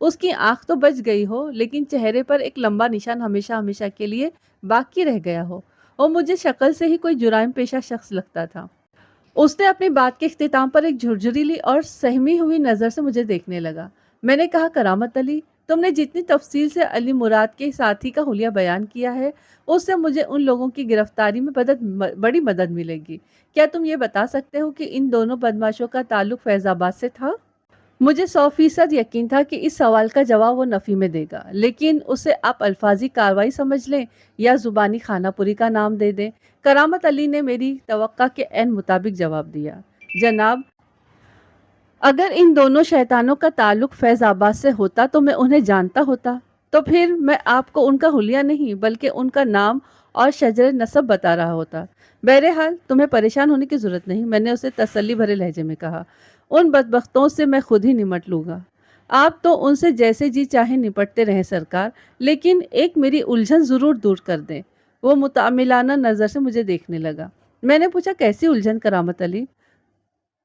اس کی آنکھ تو بچ گئی ہو لیکن چہرے پر ایک لمبا نشان ہمیشہ ہمیشہ کے لیے باقی رہ گیا ہو۔ وہ مجھے شکل سے ہی کوئی جرائم پیشہ شخص لگتا تھا۔ اس نے اپنی بات کے اختتام پر ایک جھرجھریلی اور سہمی ہوئی نظر سے مجھے دیکھنے لگا۔ میں نے کہا، کرامت علی، تم نے جتنی تفصیل سے علی مراد کے ساتھی کا حلیہ بیان کیا ہے، اس سے مجھے ان لوگوں کی گرفتاری میں بڑی مدد ملے گی۔ کیا تم یہ بتا سکتے ہو کہ ان دونوں بدماشوں کا تعلق فیض آباد سے تھا؟ مجھے 100% یقین تھا کہ اس سوال کا جواب وہ نفی میں دے گا، لیکن اسے آپ الفاظی کارروائی سمجھ لیں یا زبانی خانہ پوری کا نام دے دیں۔ کرامت علی نے میری توقع کے عین مطابق جواب دیا، جناب، اگر ان دونوں شیطانوں کا تعلق فیض آباد سے ہوتا تو میں انہیں جانتا ہوتا، تو پھر میں آپ کو ان کا حلیہ نہیں بلکہ ان کا نام اور شجر نسب بتا رہا ہوتا۔ بہرحال تمہیں پریشان ہونے کی ضرورت نہیں، میں نے اسے تسلی بھرے لہجے میں کہا۔ ان بدبختوں سے میں خود ہی نمٹ لوں گا۔ آپ تو ان سے جیسے جی چاہے نپٹتے رہیں سرکار، لیکن ایک میری الجھن ضرور دور کر دیں۔ وہ متعاملانہ نظر سے مجھے دیکھنے لگا۔ میں نے پوچھا، کیسی الجھن کرامت علی؟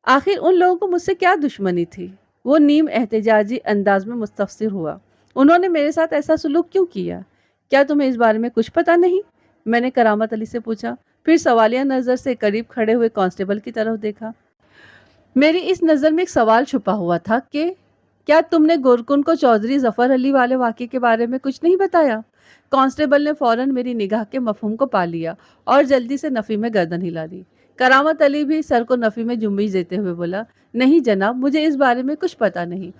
آخر ان لوگوں کو مجھ سے کیا دشمنی تھی؟ وہ نیم احتجاجی انداز میں مستفسر ہوا۔ انہوں نے میرے ساتھ ایسا سلوک کیوں کیا؟ کیا تمہیں اس بارے میں کچھ پتا نہیں؟ میں نے کرامت علی سے پوچھا، پھر سوالیہ نظر سے قریب کھڑے ہوئے کانسٹیبل کی طرف دیکھا۔ میری اس نظر میں ایک سوال چھپا ہوا تھا کہ کیا تم نے گورکن کو چودھری ظفر علی والے واقعے کے بارے میں کچھ نہیں بتایا؟ کانسٹیبل نے فوراً میری نگاہ کے مفہوم کو پا لیا اور جلدی سے نفی میں گردن ہلا دی۔ کرامت علی بھی سر کو نفی میں جنبش دیتے ہوئے بولا، نہیں جناب، مجھے اس بارے میں کچھ پتا نہیں۔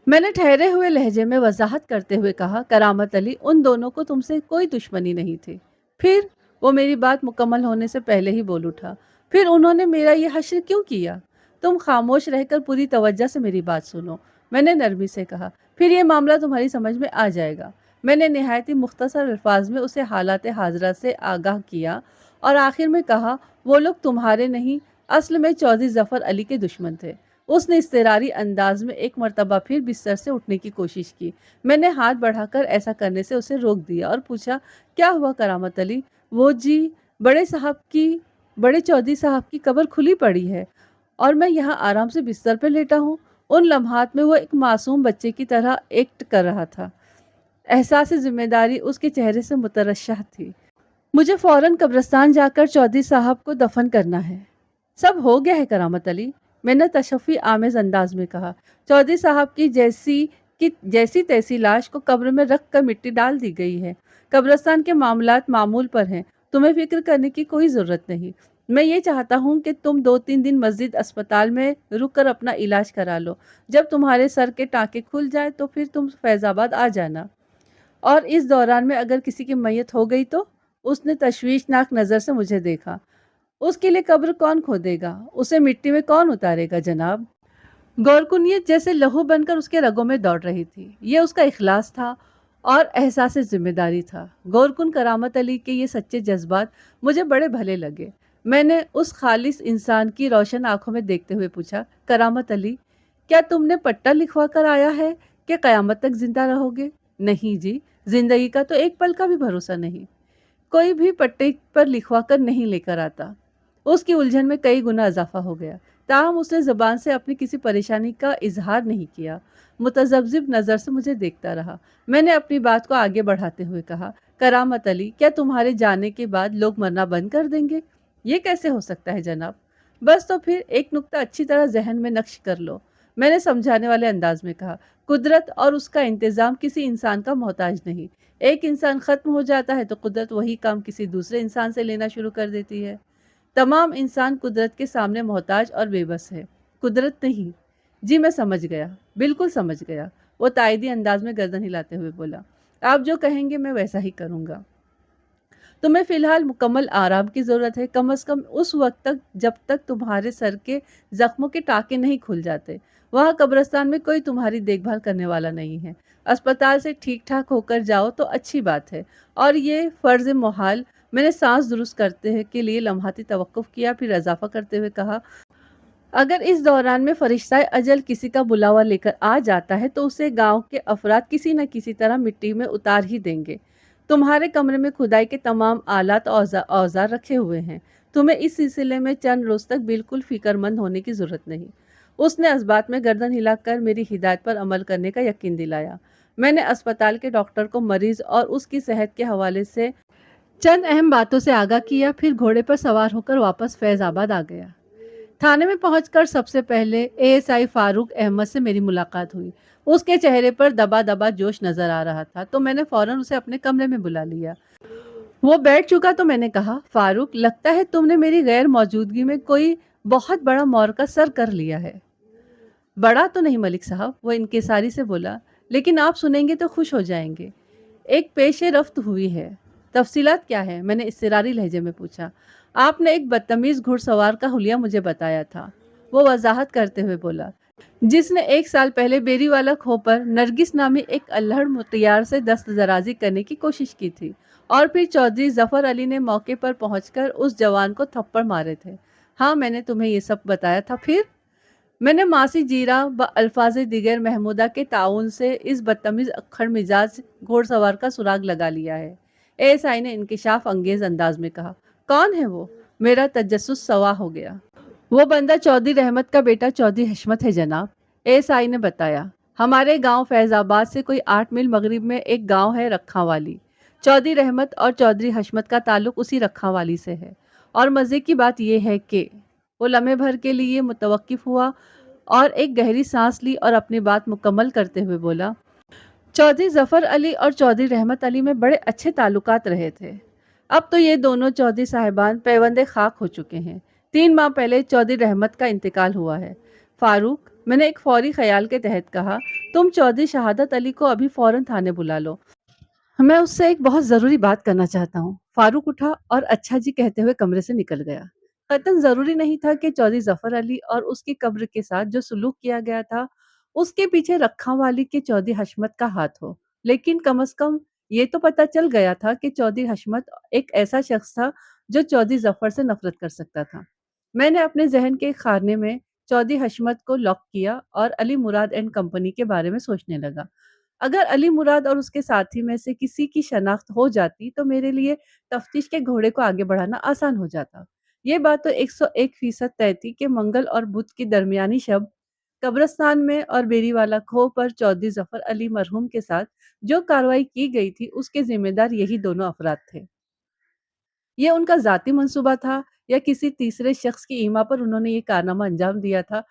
میں نے ٹھہرے ہوئے لہجے میں وضاحت کرتے ہوئے کہا، کرامت علی، ان دونوں کو تم سے کوئی دشمنی نہیں تھی۔ پھر وہ میری بات مکمل ہونے سے پہلے ہی بول اٹھا، پھر انہوں نے میرا یہ حشر کیوں کیا؟ تم خاموش رہ کر پوری توجہ سے میری بات سنو، میں نے نرمی سے کہا، پھر یہ معاملہ تمہاری سمجھ میں آ جائے گا۔ میں نے نہایت ہی مختصر الفاظ میں اسے حالات حاضرہ سے آگاہ کیا اور آخر میں کہا، وہ لوگ تمہارے نہیں، اصل میں چودھری ظفر علی کے دشمن تھے۔ اس نے اضطراری انداز میں ایک مرتبہ پھر بستر سے اٹھنے کی کوشش کی۔ میں نے ہاتھ بڑھا کر ایسا کرنے سے اسے روک دیا اور پوچھا، کیا ہوا کرامت علی؟ وہ جی، بڑے چودھری صاحب کی قبر کھلی پڑی ہے اور میں یہاں آرام سے بستر پہ لیٹا ہوں۔ ان لمحات میں وہ ایک معصوم بچے کی طرح ایکٹ کر رہا تھا۔ احساس ذمہ داری اس کے چہرے سے مترشح تھی۔ مجھے فوراً قبرستان جا کر چودھری صاحب کو دفن کرنا ہے۔ سب ہو گیا ہے کرامت علی، میں نے تشفی آمیز انداز میں کہا۔ چودھری صاحب کی جیسی تیسی لاش کو قبر میں رکھ کر مٹی ڈال دی گئی ہے۔ قبرستان کے معاملات معمول پر ہیں، تمہیں فکر کرنے کی کوئی ضرورت نہیں۔ میں یہ چاہتا ہوں کہ تم 2-3 دن مسجد اسپتال میں رک کر اپنا علاج کرا لو۔ جب تمہارے سر کے ٹانکے کھل جائے تو پھر تم فیض آباد آ جانا۔ اور اس دوران میں اگر کسی کی میت ہو گئی تو؟ اس نے تشویشناک نظر سے مجھے دیکھا۔ اس کے لیے قبر کون کھودے گا؟ اسے مٹی میں کون اتارے گا جناب؟ گورکنیت جیسے لہو بن کر اس کے رگوں میں دوڑ رہی تھی۔ یہ اس کا اخلاص تھا اور احساس ذمہ داری تھا۔ گورکن کرامت علی کے یہ سچے جذبات مجھے بڑے بھلے لگے۔ میں نے اس خالص انسان کی روشن آنکھوں میں دیکھتے ہوئے پوچھا، کرامت علی، کیا تم نے پٹا لکھوا کر آیا ہے کہ قیامت تک زندہ رہو گے؟ نہیں جی، زندگی کا تو ایک پل کا بھی بھروسہ نہیں۔ کوئی بھی پٹے پر لکھوا کر نہیں لے کر آتا۔ اس کی الجھن میں کئی گنا اضافہ ہو گیا، تاہم اس نے زبان سے اپنی کسی پریشانی کا اظہار نہیں کیا۔ متذبذب نظر سے مجھے دیکھتا رہا۔ میں نے اپنی بات کو آگے بڑھاتے ہوئے کہا، کرامت علی، کیا تمہارے جانے کے بعد لوگ مرنا بند کر دیں گے؟ یہ کیسے ہو سکتا ہے جناب؟ بس تو پھر ایک نقطہ اچھی طرح ذہن میں نقش کر لو، میں نے سمجھانے والے انداز میں کہا، قدرت اور اس کا انتظام کسی انسان کا محتاج نہیں۔ ایک انسان ختم ہو جاتا ہے تو قدرت وہی کام کسی دوسرے انسان سے لینا شروع کر دیتی ہے۔ تمام انسان قدرت کے سامنے محتاج اور بے بس ہے، قدرت نہیں۔ جی میں سمجھ گیا، بالکل سمجھ گیا، وہ تائیدی انداز میں گردن ہلاتے ہوئے بولا، آپ جو کہیں گے میں ویسا ہی کروں گا۔ تمہیں فی الحال مکمل آرام کی ضرورت ہے، کم از کم اس وقت تک جب تک تمہارے سر کے زخموں کے ٹانکے نہیں کھل جاتے۔ وہاں قبرستان میں کوئی تمہاری دیکھ بھال کرنے والا نہیں ہے۔ اسپتال سے ٹھیک ٹھاک ہو کر جاؤ تو اچھی بات ہے، اور یہ فرض محال۔ میں نے سانس درست کرتے کے لیے لمحاتی توقف کیا، پھر اضافہ کرتے ہوئے کہا، اگر اس دوران میں فرشتہ اجل کسی کا بلاوا لے کر آ جاتا ہے تو اسے گاؤں کے افراد کسی نہ کسی طرح مٹی میں اتار ہی دیں گے۔ تمہارے کمرے میں کھدائی کے تمام آلات اوزار رکھے ہوئے ہیں، تمہیں اس سلسلے میں چند روز تک بالکل فکر مند ہونے کی ضرورت نہیں۔ اس نے اس بات میں گردن ہلا کر میری ہدایت پر عمل کرنے کا یقین دلایا۔ میں نے اسپتال کے ڈاکٹر کو مریض اور اس کی صحت کے حوالے سے چند اہم باتوں سے آگاہ کیا، پھر گھوڑے پر سوار ہو کر واپس فیض آباد آ گیا۔ تھانے میں پہنچ کر سب سے پہلے اے ایس آئی فاروق احمد سے میری ملاقات ہوئی۔ اس کے چہرے پر دبا دبا جوش نظر آ رہا تھا تو میں نے فوراً اسے اپنے کمرے میں بلا لیا۔ وہ بیٹھ چکا تو میں نے کہا، فاروق، لگتا ہے تم نے میری غیر موجودگی میں کوئی بہت بڑا مورکہ سر کر لیا ہے۔ بڑا تو نہیں ملک صاحب، وہ انکساری سے بولا، لیکن آپ سنیں گے تو خوش ہو جائیں گے۔ ایک پیش رفت ہوئی ہے۔ تفصیلات کیا ہے؟ میں نے اضطراری لہجے میں پوچھا۔ آپ نے ایک بدتمیز گھڑ سوار کا حلیہ مجھے بتایا تھا، وہ وضاحت کرتے ہوئے بولا، جس نے 1 سال پہلے بیری والا کھو پر نرگس نامی ایک الہڑ مطیار سے دست درازی کرنے کی کوشش کی تھی، اور پھر چودھری ظفر علی نے موقع پر پہنچ کر اس جوان کو تھپڑ مارے تھے۔ ہاں، میں نے تمہیں یہ سب بتایا تھا۔ پھر میں نے ماسی جیرا الفاظ دیگر محمودہ کے تعاون سے اس بدتمیز اکھڑ مزاج گھوڑ سوار کا سراغ لگا لیا ہے۔ اے ایس آئی نے انکشاف انگیز انداز میں کہا۔ کون ہے وہ؟ میرا تجسس سوا ہو گیا۔ وہ بندہ چودھری رحمت کا بیٹا چودھری حشمت ہے جناب، اے ایس آئی نے بتایا۔ ہمارے گاؤں فیض آباد سے کوئی 8 میل مغرب میں ایک گاؤں ہے رکھاں والی۔ چودھری رحمت اور چودھری حشمت کا تعلق اسی رکھاں والی سے ہے۔ اور مزے کی بات یہ ہے کہ وہ لمحے بھر کے لیے متوقف ہوا اور ایک گہری سانس لی اور اپنی بات مکمل کرتے ہوئے بولا، چودھری ظفر علی اور چودھری رحمت علی میں بڑے اچھے تعلقات رہے تھے۔ اب تو یہ دونوں چودھری صاحبان پیوند خاک ہو چکے ہیں۔ 3 ماہ پہلے چودھری رحمت کا انتقال ہوا ہے۔ فاروق، میں نے ایک فوری خیال کے تحت کہا، تم چودھری شہادت علی کو ابھی فوراً تھانے بلا لو، میں اس سے ایک بہت ضروری بات کرنا چاہتا ہوں۔ فاروق اٹھا اور اچھا جی کہتے ہوئے کمرے سے نکل گیا۔ قطعاً ضروری نہیں تھا کہ چودھری ظفر علی اور اس کی قبر کے ساتھ جو سلوک کیا گیا تھا اس کے پیچھے رکھاں والی کے چودھری حشمت کا ہاتھ ہو، لیکن کم از کم یہ تو پتہ چل گیا تھا کہ چودھری حشمت ایک ایسا شخص تھا جو چودھری ظفر سے نفرت کر سکتا تھا۔ میں نے اپنے ذہن کے ایک خانے میں چودھری حشمت کو لاک کیا اور علی مراد اینڈ کمپنی کے بارے میں سوچنے لگا۔ اگر علی مراد اور اس کے ساتھی میں سے کسی کی شناخت ہو جاتی تو میرے لیے تفتیش کے گھوڑے کو آگے بڑھانا آسان ہو جاتا۔ یہ بات تو 101% طے تھی کہ منگل اور بدھ کی درمیانی شب قبرستان میں اور بیری والا کھو پر چودھری ظفر علی مرحوم کے ساتھ جو کارروائی کی گئی تھی اس کے ذمہ دار یہی دونوں افراد تھے۔ یہ ان کا ذاتی منصوبہ تھا یا کسی تیسرے شخص کی ایما پر انہوں نے یہ کارنامہ انجام دیا تھا؟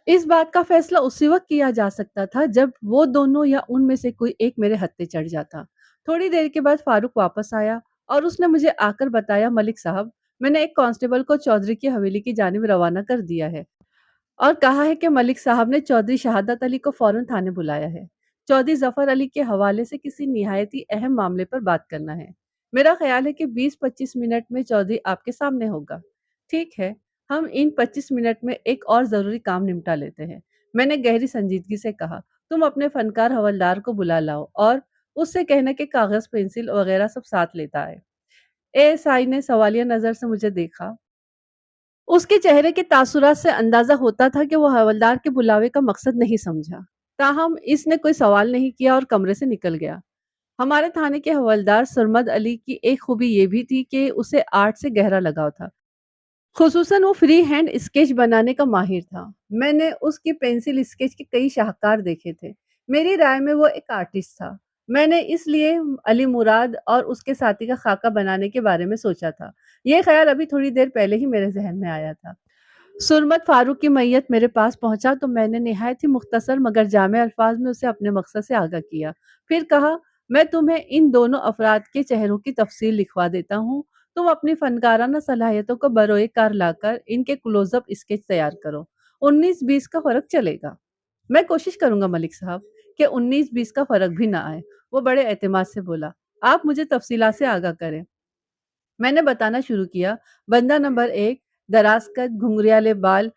اس بات کا فیصلہ اسی وقت کیا جا سکتا تھا جب وہ دونوں یا ان میں سے کوئی ایک میرے ہتھے چڑھ جاتا۔ تھوڑی دیر کے بعد فاروق واپس آیا اور اس نے مجھے آ کر بتایا، ملک صاحب، میں نے ایک کانسٹیبل کو چودھری کی حویلی کی جانب روانہ کر دیا ہے اور کہا ہے کہ ملک صاحب نے چودھری شہادت علی کو فوراً تھانے بلایا ہے۔ چودھری ظفر علی کے حوالے سے کسی نہایتی اہم معاملے پر بات کرنا ہے۔ میرا خیال ہے کہ 20-25 منٹ میں چودھری آپ کے سامنے ہوگا۔ ٹھیک ہے، ہم ان 25 منٹ میں ایک اور ضروری کام نمٹا لیتے ہیں، میں نے گہری سنجیدگی سے کہا۔ تم اپنے فنکار حوالدار کو بلا لاؤ اور اس سے کہنا کہ کاغذ پنسل وغیرہ سب ساتھ لیتا ہے۔ اے ایس آئی نے سوالیہ نظر سے مجھے دیکھا۔ اس کے چہرے کے تاثرات سے اندازہ ہوتا تھا کہ وہ حوالدار کے بلاوے کا مقصد نہیں سمجھا۔ تاہم اس نے کوئی سوال نہیں کیا اور کمرے سے نکل گیا۔ ہمارے تھانے کے حوالدار سرمد علی کی ایک خوبی یہ بھی تھی کہ اسے آرٹ سے گہرا لگاؤ تھا، خصوصاً وہ فری ہینڈ اسکیچ بنانے کا ماہر تھا۔ میں نے اس کی پینسل اسکیچ کے کئی شاہکار دیکھے تھے۔ میری رائے میں وہ ایک آرٹسٹ تھا۔ میں نے اس لیے علی مراد اور اس کے ساتھی کا خاکہ بنانے کے بارے میں سوچا تھا۔ یہ خیال ابھی تھوڑی دیر پہلے ہی میرے ذہن میں آیا تھا۔ سرمد فاروق کی میت میرے پاس پہنچا تو میں نے نہایت ہی مختصر مگر جامع الفاظ میں اسے اپنے مقصد سے آگاہ کیا۔ پھر کہا، میں تمہیں ان دونوں افراد کے چہروں کی تفصیل لکھوا دیتا ہوں، تم اپنی فنکارانہ صلاحیتوں کو بروئے کار لا کر ان کے کلوز اپ اسکیچ تیار کرو۔ 19-20 کا فرق چلے گا۔ میں کوشش کروں گا ملک صاحب کہ 19-20 کا فرق بھی نہ آئے، وہ بڑے اعتماد سے بولا۔ آپ مجھے تفصیلات سے آگاہ کریں۔ میں نے بتانا شروع کیا۔ بندہ نمبر 1، دراز قد، گھنگریالے بال،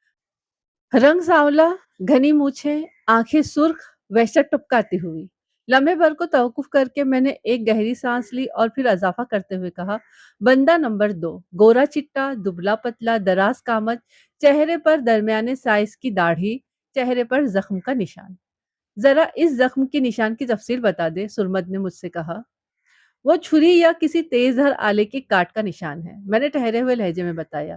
رنگ سانولا، گھنی مونچھیں، آنکھیں سرخ، وحشت ٹپکاتی ہوئی۔ لمحے بھر کو توقف کر کے میں نے ایک گہری سانس لی اور پھر اضافہ کرتے ہوئے کہا، بندہ نمبر 2، گورا چٹا، دبلا پتلا، دراز قامت، چہرے پر درمیانے سائز کی داڑھی، چہرے پر زخم کا نشان۔ ذرا اس زخم کی نشان کی تفصیل بتا دے، سرمد نے مجھ سے کہا۔ وہ چھری یا کسی تیز دھار آلے کے کاٹ کا نشان ہے، میں نے ٹھہرے ہوئے لہجے میں بتایا۔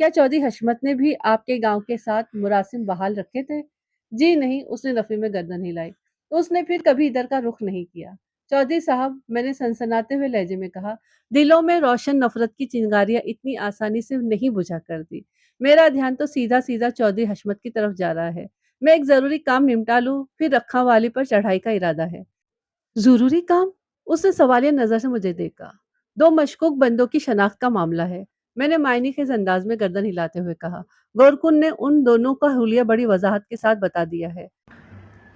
کیا چودھری حشمت نے بھی آپ کے گاؤں کے ساتھ مراسم بحال رکھے تھے؟ جی نہیں، اس نے نفی میں گردن ہلائی۔ اس نے پھر کبھی ادھر کا رخ نہیں کیا۔ چودھری صاحب، میں نے سنسناتے ہوئے لہجے میں کہا، دلوں میں روشن نفرت کی چنگاریاں اتنی آسانی سے نہیں بجھا کرتی۔ میرا دھیان تو سیدھا سیدھا چودھری حشمت کی طرف جا رہا ہے۔ میں ایک ضروری کام نمٹا لوں، پھر رکھا والی پر چڑھائی کا ارادہ ہے۔ ضروری کام؟ اس نے سوالیہ نظر سے مجھے دیکھا۔ دو مشکوک بندوں کی شناخت کا معاملہ ہے، میں نے معنی خیز انداز میں گردن ہلاتے ہوئے کہا۔ گورکن نے ان دونوں کا حلیہ بڑی وضاحت کے ساتھ بتا دیا ہے۔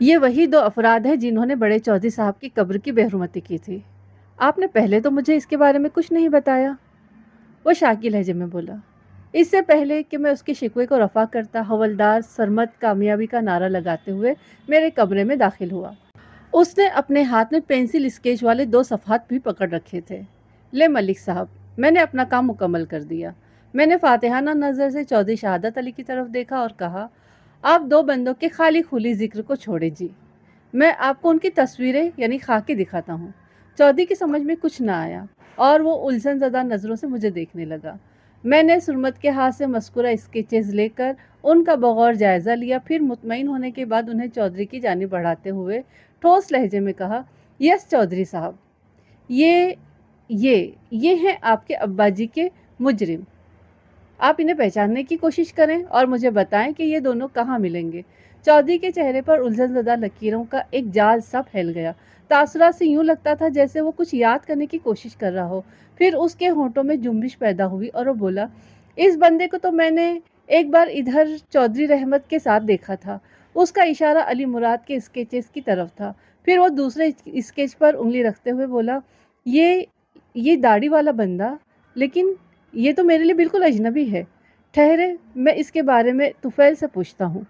یہ وہی دو افراد ہیں جنہوں نے بڑے چودھری صاحب کی قبر کی بے حرمتی کی تھی۔ آپ نے پہلے تو مجھے اس کے بارے میں کچھ نہیں بتایا، وہ شاکی لہجے میں بولا۔ اس سے پہلے کہ میں اس کے شکوے کو رفع کرتا، حوالدار سرمد کامیابی کا نعرہ لگاتے ہوئے میرے کمرے میں داخل ہوا۔ اس نے اپنے ہاتھ میں پینسل اسکیچ والے 2 صفحات بھی پکڑ رکھے تھے۔ لے ملک صاحب، میں نے اپنا کام مکمل کر دیا۔ میں نے فاتحانہ نظر سے چودھری شہادت علی کی طرف دیکھا اور کہا، آپ 2 بندوں کے خالی خلی ذکر کو چھوڑے جی، میں آپ کو ان کی تصویریں یعنی خاکے دکھاتا ہوں۔ چودھری کی سمجھ میں کچھ نہ آیا اور وہ الجھن زدہ نظروں سے مجھے دیکھنے لگا۔ میں نے سرمد کے ہاتھ سے مذکورہ اسکیچز لے کر ان کا بغور جائزہ لیا، پھر مطمئن ہونے کے بعد انہیں چودھری کی جانب بڑھاتے ہوئے ٹھوس لہجے میں کہا، یس چودھری صاحب، یہ ہیں آپ کے ابا جی کے مجرم۔ آپ انہیں پہچاننے کی کوشش کریں اور مجھے بتائیں کہ یہ دونوں کہاں ملیں گے۔ چودھری کے چہرے پر الجھن زدہ لکیروں کا ایک جال سا پھیل گیا۔ تاثرات سے یوں لگتا تھا جیسے وہ کچھ یاد کرنے کی کوشش کر رہا ہو۔ پھر اس کے ہونٹوں میں جنبش پیدا ہوئی اور وہ بولا، اس بندے کو تو میں نے ایک بار ادھر چودھری رحمت کے ساتھ دیکھا تھا۔ اس کا اشارہ علی مراد کے اسکیچز کی طرف تھا۔ پھر وہ دوسرے اسکیچ پر انگلی رکھتے ہوئے بولا، یہ داڑھی والا بندہ، لیکن یہ تو میرے لیے بالکل اجنبی ہے۔ ٹھہرے، میں اس کے بارے میں طفیل سے پوچھتا ہوں۔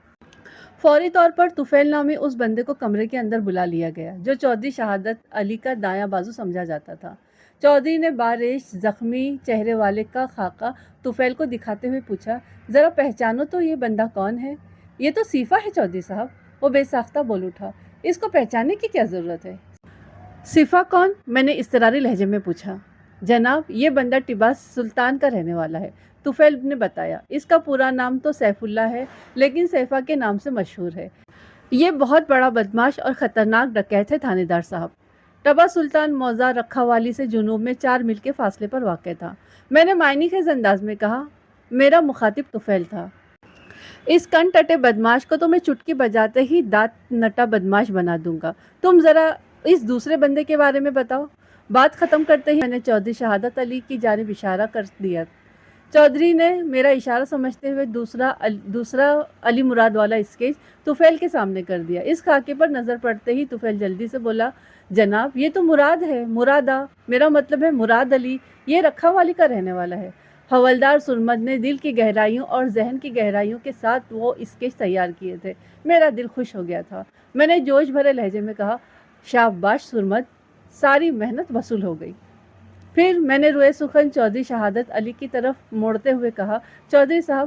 فوری طور پر طفیل نامی اس بندے کو کمرے کے اندر بلا لیا گیا جو چودھری شہادت علی کا دایاں بازو سمجھا جاتا تھا۔ چودھری نے باریش زخمی چہرے والے کا خاکہ طفیل کو دکھاتے ہوئے پوچھا، ذرا پہچانو تو یہ بندہ کون ہے؟ یہ تو صیفہ ہے چودھری صاحب، وہ بے ساختہ بول اٹھا۔ اس کو پہچاننے کی کیا ضرورت ہے؟ صفا کون؟ میں نے اضطراری لہجے میں پوچھا۔ جناب، یہ بندہ ٹیبا سلطان کا رہنے والا ہے، طفیل نے بتایا۔ اس کا پورا نام تو سیف اللہ ہے، لیکن سیفا کے نام سے مشہور ہے۔ یہ بہت بڑا بدماش اور خطرناک ڈکیت ہے تھانے دار صاحب۔ ٹیبا سلطان موضع رکھا والی سے جنوب میں 4 میل کے فاصلے پر واقع تھا، میں نے معنی خیز انداز میں کہا۔ میرا مخاطب طفیل تھا۔ اس کن ٹٹے بدماش کو تو میں چٹکی بجاتے ہی دانت نٹا بدماش بنا دوں گا۔ تم ذرا اس دوسرے بندے کے بارے میں بتاؤ۔ بات ختم کرتے ہی میں نے چودھری شہادت علی کی جانب اشارہ کر دیا۔ چودھری نے میرا اشارہ سمجھتے ہوئے دوسرا علی مراد والا اسکیچ طفیل کے سامنے کر دیا۔ اس خاکے پر نظر پڑتے ہی طفیل جلدی سے بولا، جناب یہ تو مراد ہے، مرادا، میرا مطلب ہے مراد علی، یہ رکھا والی کا رہنے والا ہے۔ حوالدار سرمد نے دل کی گہرائیوں اور ذہن کی گہرائیوں کے ساتھ وہ اسکیچ تیار کیے تھے۔ میرا دل خوش ہو گیا تھا۔ میں نے جوش بھرے لہجے میں کہا، شاباش سرمد، ساری محنت وصول ہو گئی۔ پھر میں نے روئے سخن چودھری شہادت علی کی طرف موڑتے ہوئے کہا، چودھری صاحب،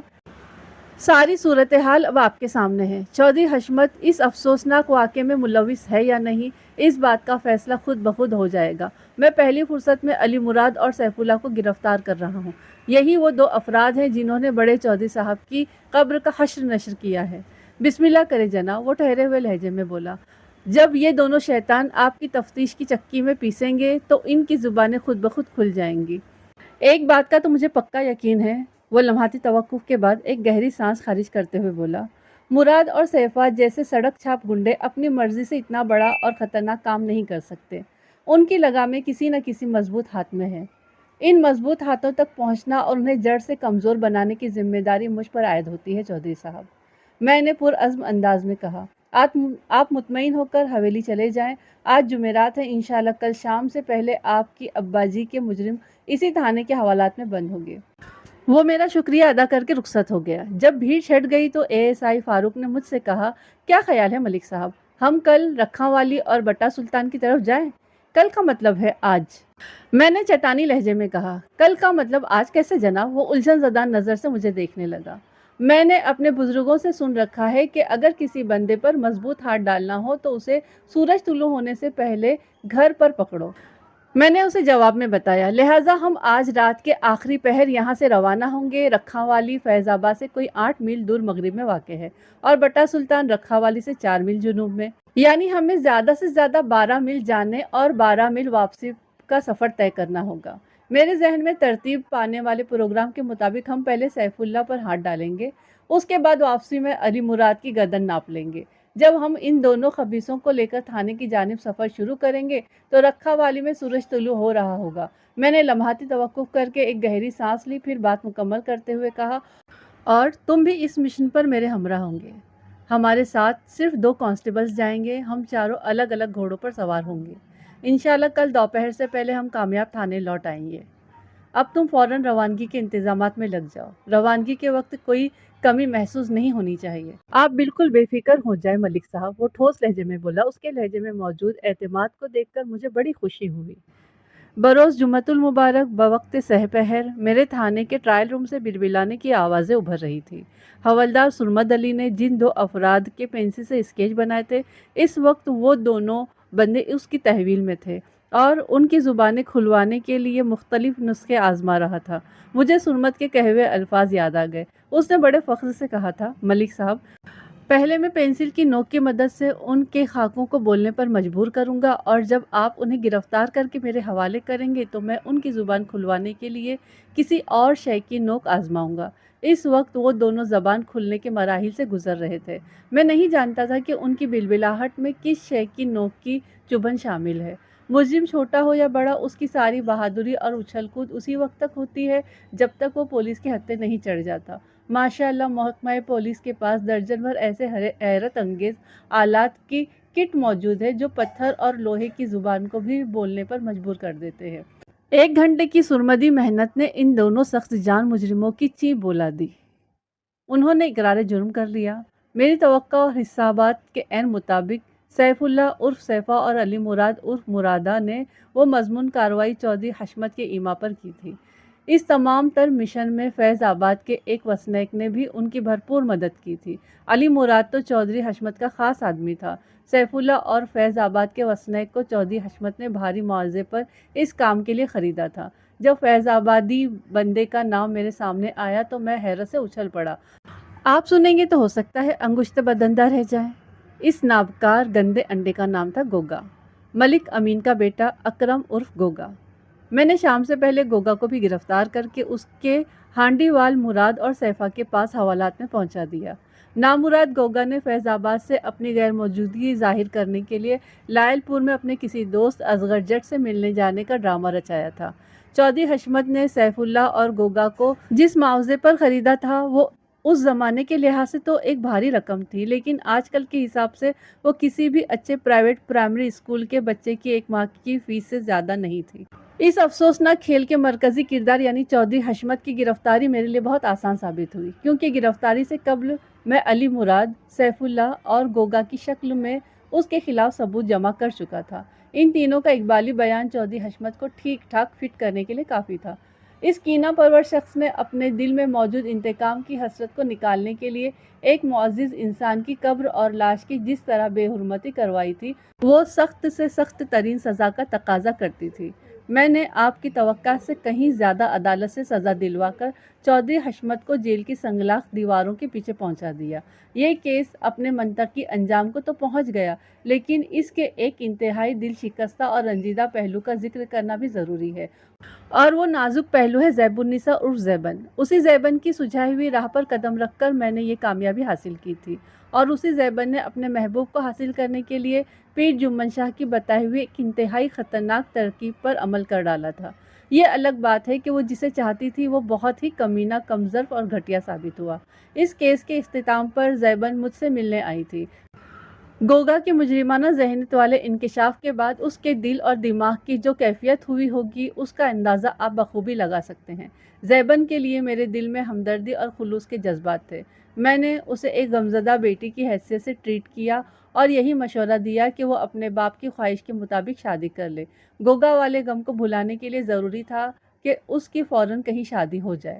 ساری صورتحال اب آپ کے سامنے ہے۔ چودھری حشمت اس افسوسناک واقعے میں ملوث ہے یا نہیں، اس بات کا فیصلہ خود بخود ہو جائے گا۔ میں پہلی فرصت میں علی مراد اور سیف اللہ کو گرفتار کر رہا ہوں۔ یہی وہ 2 افراد ہیں جنہوں نے بڑے چودھری صاحب کی قبر کا حشر نشر کیا ہے۔ بسم اللہ کرے جناب، وہ ٹھہرے ہوئے لہجے میں بولا۔ جب یہ دونوں شیطان آپ کی تفتیش کی چکی میں پیسیں گے تو ان کی زبانیں خود بخود کھل جائیں گی۔ ایک بات کا تو مجھے پکا یقین ہے، وہ لمحاتی توقف کے بعد ایک گہری سانس خارج کرتے ہوئے بولا، مراد اور سیفا جیسے سڑک چھاپ گنڈے اپنی مرضی سے اتنا بڑا اور خطرناک کام نہیں کر سکتے۔ ان کی لگامیں کسی نہ کسی مضبوط ہاتھ میں ہے۔ ان مضبوط ہاتھوں تک پہنچنا اور انہیں جڑ سے کمزور بنانے کی ذمہ داری مجھ پر عائد ہوتی ہے چودھری صاحب، میں نے پرعزم انداز میں کہا۔ آپ مطمئن ہو کر حویلی چلے جائیں، آج جمعرات ہے، انشاءاللہ کل شام سے پہلے آپ کی ابا جی کے مجرم اسی تھانے کے حوالات میں بند ہوں گے۔ وہ میرا شکریہ ادا کر کے رخصت ہو گیا۔ جب بھیڑ چھٹ گئی تو ASI فاروق نے مجھ سے کہا، کیا خیال ہے ملک صاحب، ہم کل رکھاں والی اور بٹا سلطان کی طرف جائیں؟ کل کا مطلب ہے آج، میں نے چٹانی لہجے میں کہا۔ کل کا مطلب آج کیسے جناب؟ وہ الجھن زدہ نظر سے مجھے دیکھنے لگا۔ میں نے اپنے بزرگوں سے سن رکھا ہے کہ اگر کسی بندے پر مضبوط ہاتھ ڈالنا ہو تو اسے سورج طلوع ہونے سے پہلے گھر پر پکڑو۔ میں نے اسے جواب میں بتایا، لہٰذا ہم آج رات کے آخری پہر یہاں سے روانہ ہوں گے۔ رکھا والی فیض آباد سے کوئی 8 میل دور مغرب میں واقع ہے اور بٹا سلطان رکھا والی سے 4 میل جنوب میں، یعنی ہمیں زیادہ سے زیادہ 12 میل جانے اور 12 میل واپسی کا سفر طے کرنا ہوگا۔ میرے ذہن میں ترتیب پانے والے پروگرام کے مطابق ہم پہلے سیف اللہ پر ہاتھ ڈالیں گے، اس کے بعد واپسی میں علی مراد کی گردن ناپ لیں گے۔ جب ہم ان دونوں خبیثوں کو لے کر تھانے کی جانب سفر شروع کریں گے تو رکھا والی میں سورج طلوع ہو رہا ہوگا۔ میں نے لمحاتی توقف کر کے ایک گہری سانس لی، پھر بات مکمل کرتے ہوئے کہا، اور تم بھی اس مشن پر میرے ہمراہ ہوں گے۔ ہمارے ساتھ صرف 2 کانسٹیبلز جائیں گے، ہم چاروں الگ الگ گھوڑوں پر سوار ہوں گے۔ انشاءاللہ کل دوپہر سے پہلے ہم کامیاب تھانے لوٹ آئیں گے۔ اب تم فوراً روانگی کے انتظامات میں لگ جاؤ۔ روانگی کے وقت کوئی کمی محسوس نہیں ہونی چاہیے۔ آپ بالکل بے فکر ہو جائیں ملک صاحب، وہ ٹھوس لہجے میں بولا۔ اس کے لہجے میں موجود اعتماد کو دیکھ کر مجھے بڑی خوشی ہوئی۔ بروز جمعۃ المبارک بوقت سہ پہر میرے تھانے کے ٹرائل روم سے بلبلانے کی آوازیں ابھر رہی تھی۔ حوالدار سرمد علی نے جن 2 افراد کے پنسل سے اسکیچ بنائے تھے، اس وقت وہ دونوں بندے اس کی تحویل میں تھے اور ان کی زبانیں کھلوانے کے لیے مختلف نسخے آزما رہا تھا۔ مجھے سرمد کے کہے ہوئے الفاظ یاد آ گئے۔ اس نے بڑے فخر سے کہا تھا، ملک صاحب، پہلے میں پنسل کی نوک کی مدد سے ان کے خاکوں کو بولنے پر مجبور کروں گا، اور جب آپ انہیں گرفتار کر کے میرے حوالے کریں گے تو میں ان کی زبان کھلوانے کے لیے کسی اور شے کی نوک آزماؤں گا۔ اس وقت وہ دونوں زبان کھلنے کے مراحل سے گزر رہے تھے۔ میں نہیں جانتا تھا کہ ان کی بلبلاہٹ میں کس شے کی نوک کی چبھن شامل ہے۔ مجرم چھوٹا ہو یا بڑا، اس کی ساری بہادری اور اچھل کود اسی وقت تک ہوتی ہے جب تک وہ پولیس کے ہتھے نہیں چڑھ جاتا۔ ماشاءاللہ محکمہ پولیس کے پاس درجن بھر ایسے حیرت انگیز آلات کی کٹ موجود ہے جو پتھر اور لوہے کی زبان کو بھی بولنے پر مجبور کر دیتے ہیں۔ 1 گھنٹے کی سرمدی محنت نے ان دونوں سخت جان مجرموں کی چیخ بولا دی۔ انہوں نے اقرار جرم کر لیا۔ میری توقع اور حسابات کے عین مطابق سیف اللہ عرف سیفا اور علی مراد عرف مرادہ نے وہ مضمون کارروائی چودھری حشمت کے ایما پر کی تھی۔ اس تمام تر مشن میں فیض آباد کے ایک وسنیک نے بھی ان کی بھرپور مدد کی تھی۔ علی مراد تو چودھری حشمت کا خاص آدمی تھا۔ سیف اللہ اور فیض آباد کے وسنیک کو چودھری حشمت نے بھاری معاوضے پر اس کام کے لیے خریدا تھا۔ جب فیض آبادی بندے کا نام میرے سامنے آیا تو میں حیرت سے اچھل پڑا۔ آپ سنیں گے تو ہو سکتا ہے انگشت بدندہ رہ جائیں۔ اس نابکار گندے انڈے کا نام تھا گوگا، ملک امین کا بیٹا اکرم عرف گوگا۔ میں نے شام سے پہلے گوگا کو بھی گرفتار کر کے اس کے ہانڈی وال مراد اور سیفا کے پاس حوالات میں پہنچا دیا۔ نامراد گوگا نے فیض آباد سے اپنی غیر موجودگی ظاہر کرنے کے لیے لائل پور میں اپنے کسی دوست اصغر جٹ سے ملنے جانے کا ڈرامہ رچایا تھا۔ چودھری حشمت نے سیف اللہ اور گوگا کو جس معاوضے پر خریدا تھا وہ اس زمانے کے لحاظ سے تو ایک بھاری رقم تھی، لیکن آج کل کے حساب سے وہ کسی بھی اچھے پرائیویٹ پرائمری اسکول کے بچے کی 1 ماہ کی فیس سے زیادہ نہیں تھی۔ اس افسوسناک کھیل کے مرکزی کردار یعنی چودھری حشمت کی گرفتاری میرے لیے بہت آسان ثابت ہوئی، کیونکہ گرفتاری سے قبل میں علی مراد، سیف اللہ اور گوگا کی شکل میں اس کے خلاف ثبوت جمع کر چکا تھا۔ ان تینوں کا اقبالی بیان چودھری حشمت کو ٹھیک ٹھاک فٹ کرنے کے لیے کافی تھا۔ اس کینہ پرور شخص نے اپنے دل میں موجود انتقام کی حسرت کو نکالنے کے لیے ایک معزز انسان کی قبر اور لاش کی جس طرح بے حرمتی کروائی تھی، وہ سخت سے سخت ترین سزا کا تقاضا کرتی تھی۔ میں نے آپ کی توقع سے کہیں زیادہ عدالت سے سزا دلوا کر چودھری حشمت کو جیل کی سنگلاخ دیواروں کے پیچھے پہنچا دیا۔ یہ کیس اپنے منطقی انجام کو تو پہنچ گیا، لیکن اس کے ایک انتہائی دل شکستہ اور رنجیدہ پہلو کا ذکر کرنا بھی ضروری ہے، اور وہ نازک پہلو ہے زیب النساء عرف زیبن۔ اسی زیبن کی سجھائی ہوئی راہ پر قدم رکھ کر میں نے یہ کامیابی حاصل کی تھی، اور اسی زیبن نے اپنے محبوب کو حاصل کرنے کے لیے پیر جمن شاہ کی بتائی ہوئی ایک انتہائی خطرناک ترکیب پر عمل کر ڈالا تھا۔ یہ الگ بات ہے کہ وہ جسے چاہتی تھی وہ بہت ہی کمینہ، کمظرف اور گھٹیا ثابت ہوا۔ اس کیس کے اختتام پر زیبن مجھ سے ملنے آئی تھی۔ گوگا کے مجرمانہ ذہنیت والے انکشاف کے بعد اس کے دل اور دماغ کی جو کیفیت ہوئی ہوگی اس کا اندازہ آپ بخوبی لگا سکتے ہیں۔ زیبن کے لیے میرے دل میں ہمدردی اور خلوص کے جذبات تھے۔ میں نے اسے ایک غمزدہ بیٹی کی حیثیت سے ٹریٹ کیا اور یہی مشورہ دیا کہ وہ اپنے باپ کی خواہش کے مطابق شادی کر لے۔ گوگا والے غم کو بھلانے کے لیے ضروری تھا کہ اس کی فوراً کہیں شادی ہو جائے۔